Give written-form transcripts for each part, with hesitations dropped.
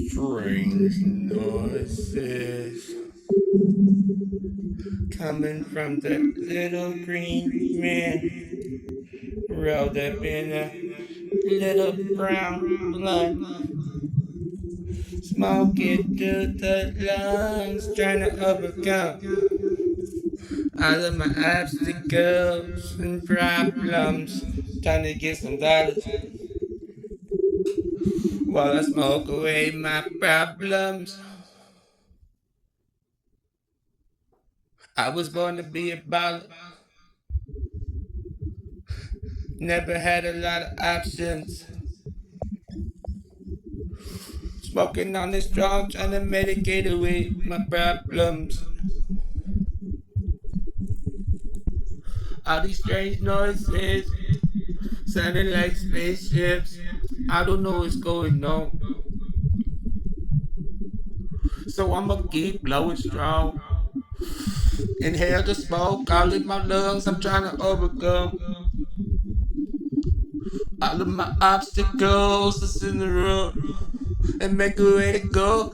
Strange noises coming from the little green man rolled up in a little brown blunt, smoking through the lungs, trying to overcome all of my obstacles and problems, trying to get some dollars while I smoke away my problems. I was born to be a baller, never had a lot of options. Smoking on this strong, trying to medicate away my problems. All these strange noises, sounding like spaceships. I don't know what's going on, so I'ma keep blowing strong. Inhale the smoke all in my lungs. I'm trying to overcome all of my obstacles that's in the road and make a way to go.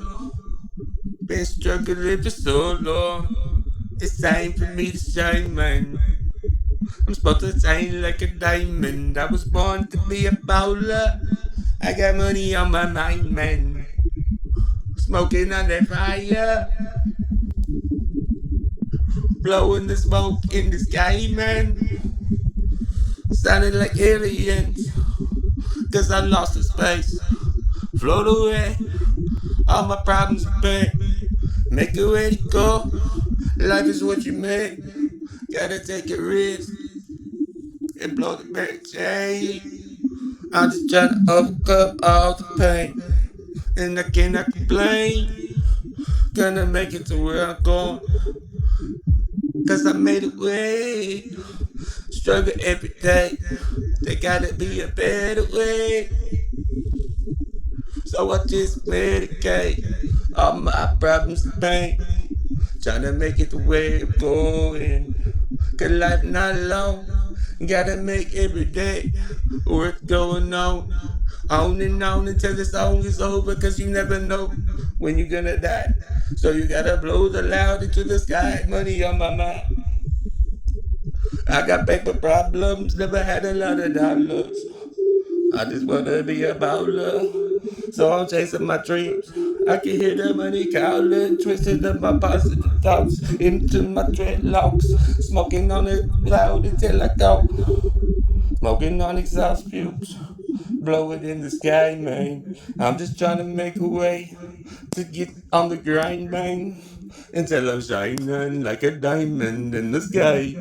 Been struggling for so long. It's time for me to shine, man. I'm supposed to shine like a diamond. I was born to be a bowler. I got money on my mind, man. Smoking on that fire. Blowing the smoke in the sky, man. Sounding like aliens. Cause I lost the space. Float away. All my problems are paid. Make a way to go. Life is what you make. Gotta take a risk and blow the back chain. I'm just trying to overcome all the pain. And I cannot complain. Gonna make it to where I'm going. Cause I made a way. Struggle every day. There gotta be a better way. So I just medicate all my problems and pain. Trying to make it the way I'm going. Cause life not long. Gotta make every day worth going on. On and on until the song is over. Cause you never know when you're gonna die. So you gotta blow the loud into the sky. Money on my mind. I got paper problems. Never had a lot of dollars. I just wanna be a baller. So I'm chasing my dreams. I can hear the money calling, twisting up my positive thoughts into my dreadlocks. Smoking on it loud until I go. Smoking on exhaust fumes. Blow it in the sky, man. I'm just trying to make a way to get on the grind, man. Until I'm shining like a diamond in the sky.